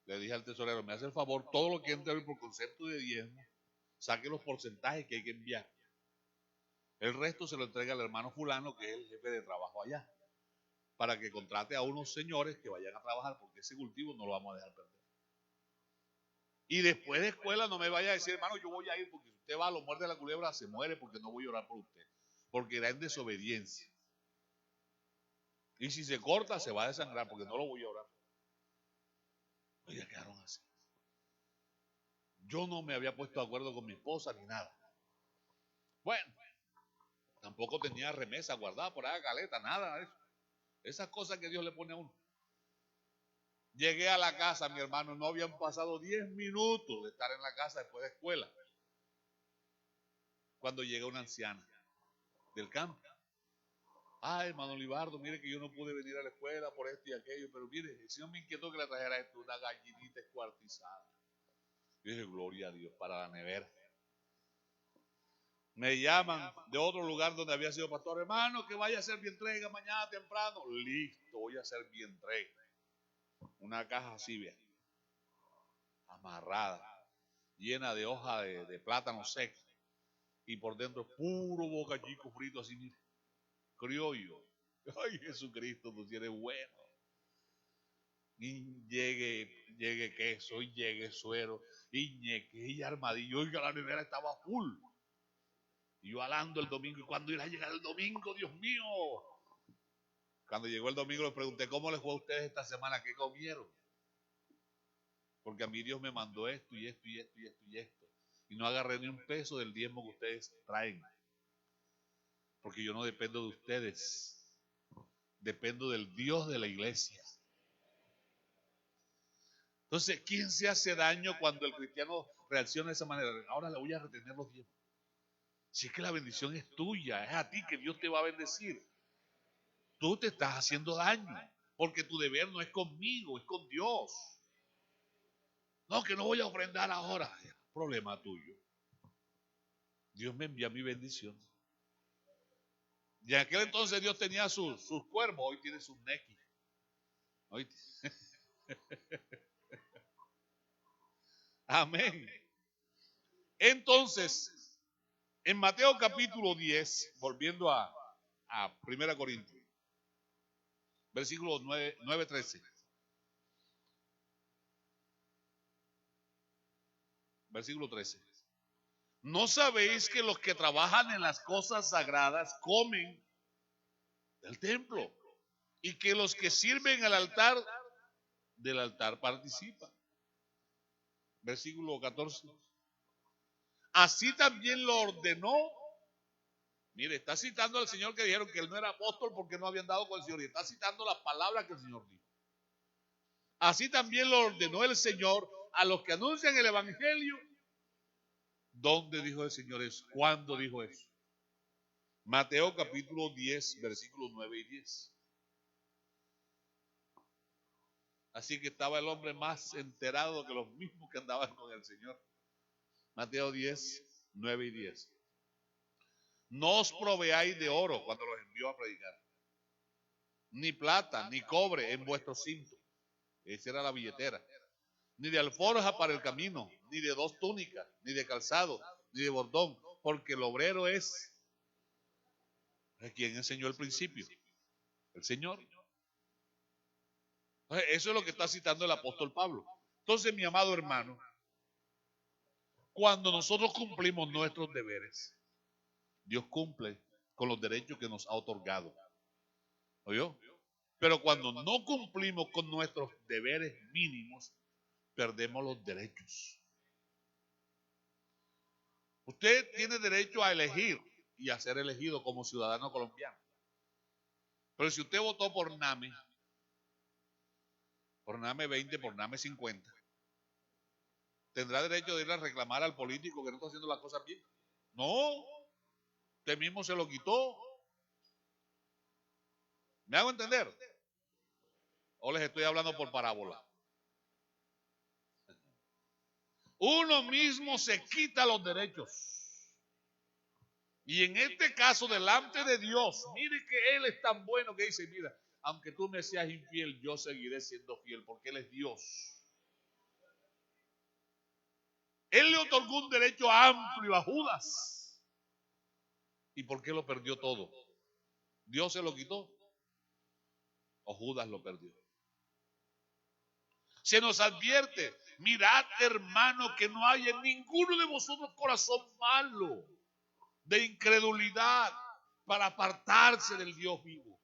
le dije al tesorero, me hace el favor, todo lo que entre por concepto de diezmo, saque los porcentajes que hay que enviar. El resto se lo entrega al hermano fulano, que es el jefe de trabajo allá, para que contrate a unos señores que vayan a trabajar, porque ese cultivo no lo vamos a dejar perder. Y después de escuela no me vaya a decir, hermano, yo voy a ir, porque si usted va, lo muerde la culebra, se muere, porque no voy a orar por usted, porque era en desobediencia. Y si se corta, se va a desangrar, porque no lo voy a orar. Oiga, quedaron así. Yo no me había puesto de acuerdo con mi esposa ni nada. Bueno, tampoco tenía remesa guardada por ahí, caleta, nada de eso. Esas cosas que Dios le pone a uno. Llegué a la casa, mi hermano, no habían pasado 10 minutos de estar en la casa después de escuela, cuando llega una anciana del campo. Ay, hermano Libardo, mire que yo no pude venir a la escuela por esto y aquello, pero mire, el Señor me inquietó que le trajera esto, una gallinita escuartizada. Yo dije, gloria a Dios, para la nevera. Me llaman de otro lugar donde había sido pastor, hermano, que vaya a hacer mi entrega mañana temprano. Listo, voy a hacer mi entrega. Una caja así, bien, amarrada, llena de hoja de plátano seco. Y por dentro puro bocachico frito así, mire, criollo. Ay, Jesucristo, tú eres bueno. Y llegue queso, y llegue suero, y ñeque, y armadillo. Oiga, la nevera estaba full. Y yo alando el domingo, ¿y cuándo irá a llegar el domingo, Dios mío? Cuando llegó el domingo les pregunté, ¿cómo les fue a ustedes esta semana? ¿Qué comieron? Porque a mí Dios me mandó esto y esto y esto y esto y esto. Y no agarré ni un peso del diezmo que ustedes traen. Porque yo no dependo de ustedes. Dependo del Dios de la iglesia. Entonces, ¿quién se hace daño cuando el cristiano reacciona de esa manera? Ahora le voy a retener los diezmos. Si es que la bendición es tuya, es a ti que Dios te va a bendecir. Tú te estás haciendo daño, porque tu deber no es conmigo, es con Dios. No, que no voy a ofrendar ahora. Problema tuyo. Dios me envía mi bendición. Y en aquel entonces Dios tenía sus cuervos, hoy tiene sus nequis. Amén. Entonces, en Mateo capítulo 10, volviendo a 1 Corintios, versículo 9-13. Versículo 13. ¿No sabéis que los que trabajan en las cosas sagradas comen del templo? Y que los que sirven al altar, del altar participan. Versículo 14. Así también lo ordenó. Mire, está citando al Señor que dijeron que él no era apóstol porque no habían dado con el Señor. Y está citando las palabras que el Señor dijo. Así también lo ordenó el Señor a los que anuncian el Evangelio. ¿Dónde dijo el Señor eso? ¿Cuándo dijo eso? Mateo capítulo 10, versículos 9 y 10. Así que estaba el hombre más enterado que los mismos que andaban con el Señor. Mateo 10, 9 y 10. No os proveáis de oro cuando los envió a predicar, ni plata, ni cobre en vuestro cinto. Esa era la billetera. Ni de alforja para el camino, ni de 2 túnicas, ni de calzado, ni de bordón, porque el obrero es quien enseñó el principio, el Señor. Eso es lo que está citando el apóstol Pablo. Entonces, mi amado hermano, cuando nosotros cumplimos nuestros deberes, Dios cumple con los derechos que nos ha otorgado. ¿Oyó? Pero cuando no cumplimos con nuestros deberes mínimos, perdemos los derechos. Usted tiene derecho a elegir y a ser elegido como ciudadano colombiano. Pero si usted votó por NAME 20, por NAME 50, ¿tendrá derecho de ir a reclamar al político que no está haciendo las cosas bien? No, usted mismo se lo quitó. ¿Me hago entender? ¿O les estoy hablando por parábola? Uno mismo se quita los derechos. Y en este caso, delante de Dios, mire que Él es tan bueno que dice, mira, aunque tú me seas infiel, yo seguiré siendo fiel, porque Él es Dios. Él le otorgó un derecho amplio a Judas. ¿Y por qué lo perdió todo? ¿Dios se lo quitó? ¿O Judas lo perdió? Se nos advierte, mirad, hermano, que no haya en ninguno de vosotros corazón malo, de incredulidad, para apartarse del Dios vivo.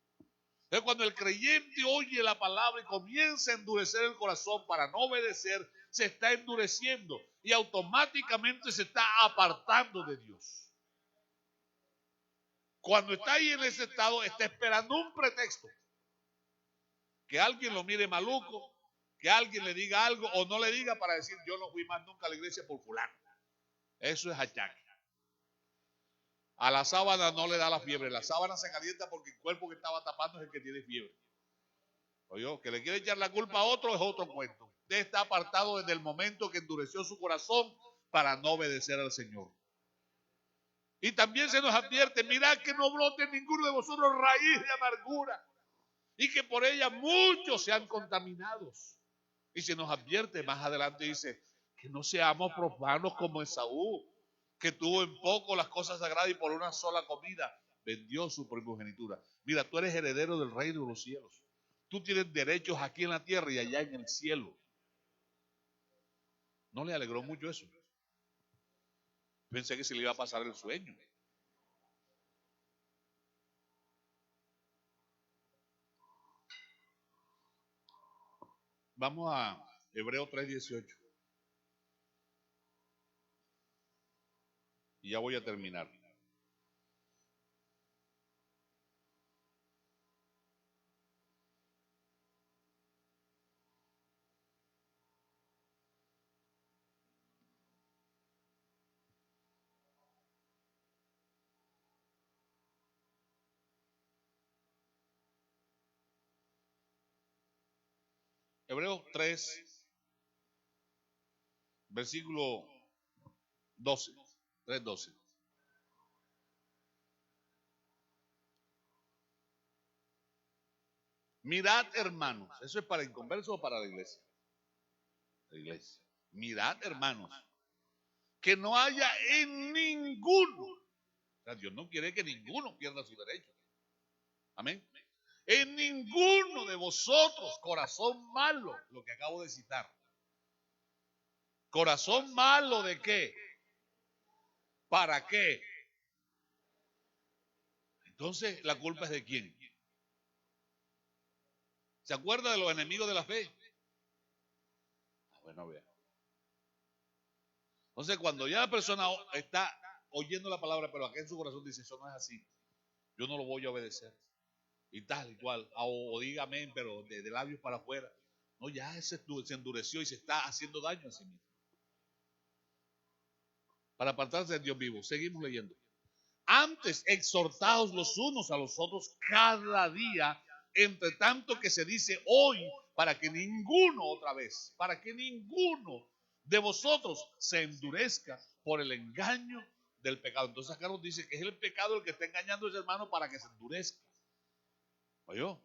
Entonces, cuando el creyente oye la palabra y comienza a endurecer el corazón para no obedecer, se está endureciendo y automáticamente se está apartando de Dios. Cuando está ahí en ese estado, está esperando un pretexto. Que alguien lo mire maluco, que alguien le diga algo o no le diga para decir, yo no fui más nunca a la iglesia por fulano. Eso es achaque. A la sábana no le da la fiebre. La sábana se calienta porque el cuerpo que estaba tapando es el que tiene fiebre. Oye, que le quiere echar la culpa a otro es otro cuento. Usted está apartado desde el momento que endureció su corazón para no obedecer al Señor. Y también se nos advierte, mirad que no brote ninguno de vosotros raíz de amargura y que por ella muchos sean contaminados. Y se nos advierte más adelante, dice, que no seamos profanos como Esaú, que tuvo en poco las cosas sagradas y por una sola comida vendió su primogenitura. Mira, tú eres heredero del reino de los cielos. Tú tienes derechos aquí en la tierra y allá en el cielo. ¿No le alegró mucho eso? Pensé que se le iba a pasar el sueño. Vamos a Hebreo 3:18. Y ya voy a terminar. Hebreos 3, versículo 12. 3:12. Mirad, hermanos, ¿eso es para inconversos o para la iglesia? La iglesia. Mirad, hermanos, que no haya en ninguno. O sea, Dios no quiere que ninguno pierda su derecho. Amén. En ninguno de vosotros, corazón malo, lo que acabo de citar. Corazón malo ¿de qué? ¿Para qué? Entonces, ¿la culpa es de quién? ¿Se acuerda de los enemigos de la fe? Bueno, vea. Entonces, cuando ya la persona está oyendo la palabra, pero aquí en su corazón dice, eso no es así, yo no lo voy a obedecer. Y tal y cual, o diga amén, pero de labios para afuera. No, ya se endureció y se está haciendo daño a sí mismo. Para apartarse de Dios vivo, seguimos leyendo. Antes, exhortaos los unos a los otros cada día, entre tanto que se dice hoy, para que ninguno, otra vez, para que ninguno de vosotros se endurezca por el engaño del pecado. Entonces acá nos dice que es el pecado el que está engañando a ese hermano para que se endurezca. ¿Oyó?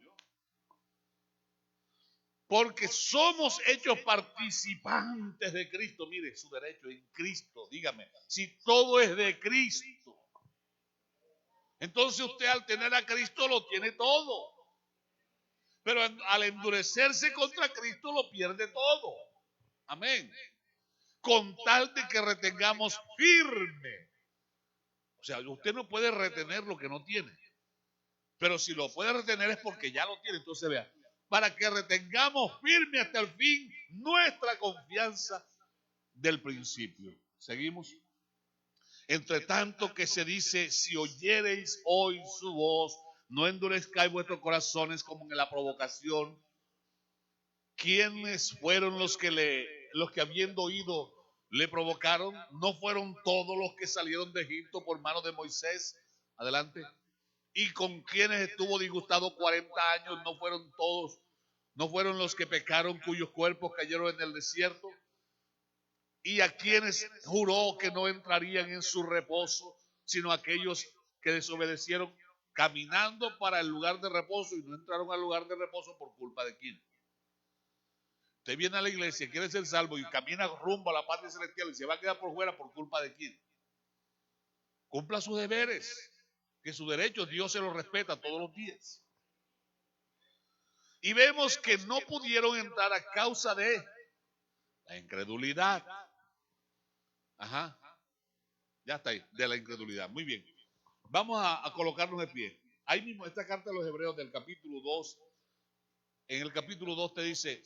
Porque somos hechos participantes de Cristo. Mire, su derecho en Cristo. Dígame, si todo es de Cristo, entonces usted al tener a Cristo lo tiene todo. Pero al endurecerse contra Cristo lo pierde todo. Amén. Con tal de que retengamos firme. O sea, usted no puede retener lo que no tiene. Pero si lo puede retener es porque ya lo tiene. Entonces vea, para que retengamos firme hasta el fin nuestra confianza del principio. Seguimos. Entre tanto que se dice, si oyereis hoy su voz, no endurezcáis vuestros corazones como en la provocación. ¿Quiénes fueron los que habiendo oído le provocaron? ¿No fueron todos los que salieron de Egipto por mano de Moisés? Adelante. ¿Y con quienes estuvo disgustado 40 años? ¿No fueron todos? ¿No fueron los que pecaron cuyos cuerpos cayeron en el desierto? ¿Y a quienes juró que no entrarían en su reposo, sino aquellos que desobedecieron caminando para el lugar de reposo y no entraron al lugar de reposo por culpa de quién? Usted viene a la iglesia, quiere ser salvo y camina rumbo a la patria celestial y se va a quedar por fuera por culpa de quién. Cumpla sus deberes, que sus derechos Dios se los respeta todos los días. Y vemos que no pudieron entrar a causa de la incredulidad. Ajá, ya está ahí, de la incredulidad. Muy bien, vamos a colocarnos de pie. Ahí mismo, esta carta de los Hebreos del capítulo 2, en el capítulo 2 te dice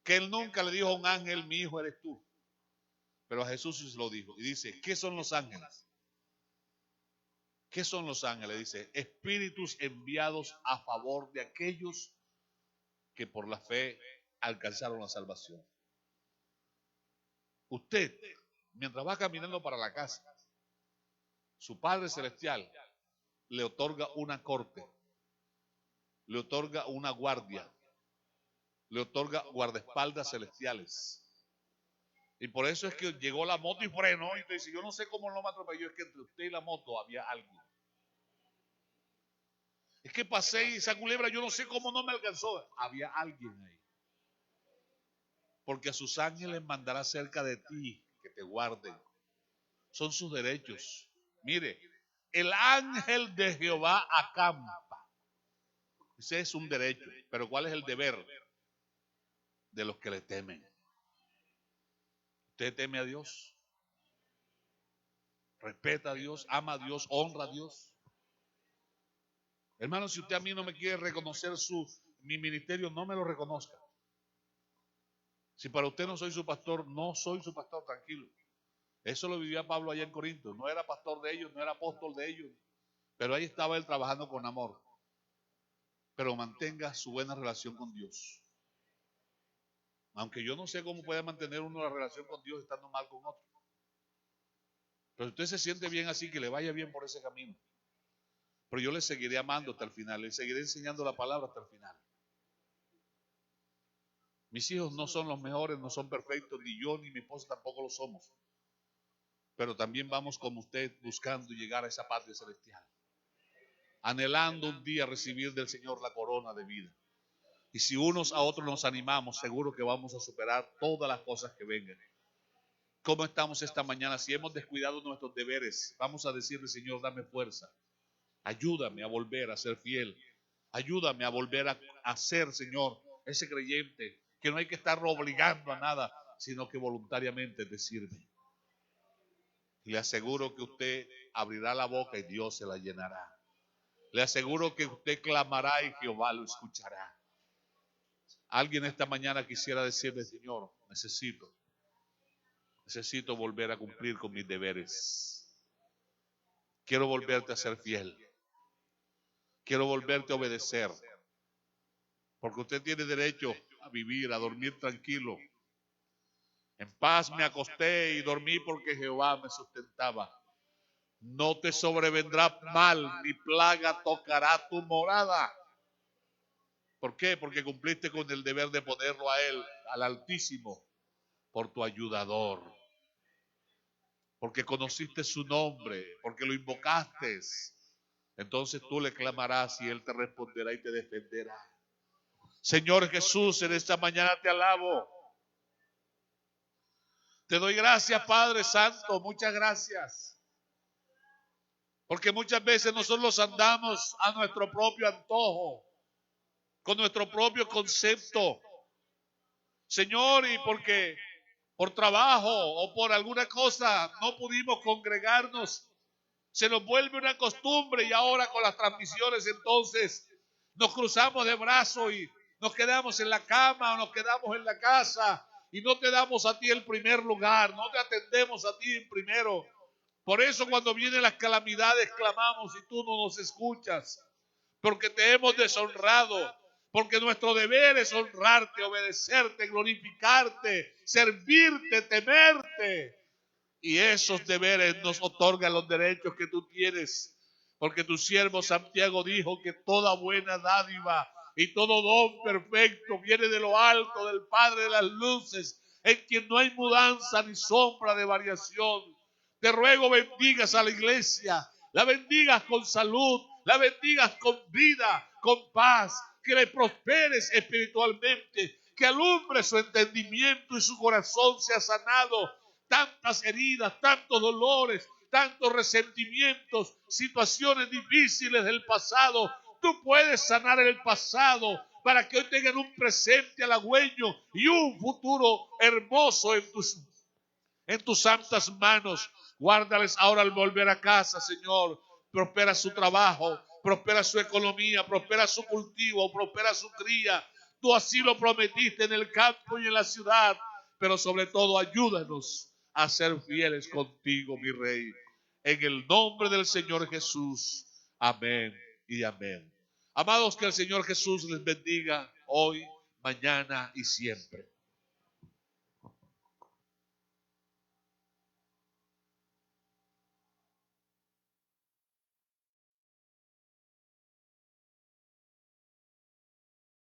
que él nunca le dijo a un ángel, mi hijo eres tú. Pero a Jesús sí se lo dijo. Y dice, ¿qué son los ángeles? ¿Qué son los ángeles? Dice, espíritus enviados a favor de aquellos que por la fe alcanzaron la salvación. Usted, mientras va caminando para la casa, su Padre Celestial le otorga una corte, le otorga una guardia, le otorga guardaespaldas celestiales. Y por eso es que llegó la moto y frenó. Y usted dice, yo no sé cómo no me atropelló. Es que entre usted y la moto había alguien. Es que pasé y esa culebra, yo no sé cómo no me alcanzó. Había alguien ahí. Porque a sus ángeles mandará cerca de ti que te guarden. Son sus derechos. Mire, el ángel de Jehová acampa. Ese es un derecho. Pero ¿cuál es el deber? De los que le temen. ¿Usted teme a Dios? ¿Respeta a Dios? ¿Ama a Dios? ¿Honra a Dios? Hermano, si usted a mí no me quiere reconocer mi ministerio, no me lo reconozca. Si para usted no soy su pastor, no soy su pastor, tranquilo. Eso lo vivía Pablo allá en Corinto. No era pastor de ellos, no era apóstol de ellos, pero ahí estaba él trabajando con amor. Pero mantenga su buena relación con Dios. Aunque yo no sé cómo puede mantener uno la relación con Dios estando mal con otro. Pero usted se siente bien así, que le vaya bien por ese camino. Pero yo le seguiré amando hasta el final, le seguiré enseñando la palabra hasta el final. Mis hijos no son los mejores, no son perfectos, ni yo ni mi esposa tampoco lo somos. Pero también vamos como usted buscando llegar a esa patria celestial. Anhelando un día recibir del Señor la corona de vida. Y si unos a otros nos animamos, seguro que vamos a superar todas las cosas que vengan. ¿Cómo estamos esta mañana? Si hemos descuidado nuestros deberes, vamos a decirle, Señor, dame fuerza. Ayúdame a volver a ser fiel. Ayúdame a volver a ser, Señor, ese creyente que no hay que estar obligando a nada, sino que voluntariamente te sirve. Y le aseguro que usted abrirá la boca y Dios se la llenará. Le aseguro que usted clamará y Jehová lo escuchará. Alguien esta mañana quisiera decirle, Señor, necesito volver a cumplir con mis deberes. Quiero volverte a ser fiel. Quiero volverte a obedecer. Porque usted tiene derecho a vivir, a dormir tranquilo. En paz me acosté y dormí porque Jehová me sustentaba. No te sobrevendrá mal, ni plaga tocará tu morada. ¿Por qué? Porque cumpliste con el deber de ponerlo a Él, al Altísimo, por tu ayudador. porque conociste su nombre, porque lo invocaste. Entonces tú le clamarás y Él te responderá y te defenderá. Señor Jesús, en esta mañana te alabo. Te doy gracias, Padre Santo, muchas gracias. Porque muchas veces nosotros andamos a nuestro propio antojo, con nuestro propio concepto. Señor, y porque por trabajo o por alguna cosa no pudimos congregarnos, se nos vuelve una costumbre y ahora con las transmisiones entonces nos cruzamos de brazos y nos quedamos en la cama o nos quedamos en la casa y no te damos a ti el primer lugar, no te atendemos a ti en primero. Por eso cuando vienen las calamidades clamamos y tú no nos escuchas, porque te hemos deshonrado, porque nuestro deber es honrarte, obedecerte, glorificarte, servirte, temerte. Y esos deberes nos otorgan los derechos que tú tienes, porque tu siervo Santiago dijo que toda buena dádiva y todo don perfecto viene de lo alto, del Padre de las luces, en quien no hay mudanza ni sombra de variación. Te ruego bendigas a la iglesia, la bendigas con salud, la bendigas con vida, con paz, que le prosperes espiritualmente, que alumbre su entendimiento y su corazón sea sanado. Tantas heridas, tantos dolores, tantos resentimientos, situaciones difíciles del pasado. Tú puedes sanar el pasado para que hoy tengan un presente halagüeño y un futuro hermoso en tus santas manos. Guárdales ahora al volver a casa, Señor. Prospera su trabajo, prospera su economía, prospera su cultivo, prospera su cría. Tú así lo prometiste en el campo y en la ciudad, pero sobre todo ayúdanos a ser fieles contigo, mi Rey. En el nombre del Señor Jesús. Amén y amén. Amados, que el Señor Jesús les bendiga hoy, mañana y siempre.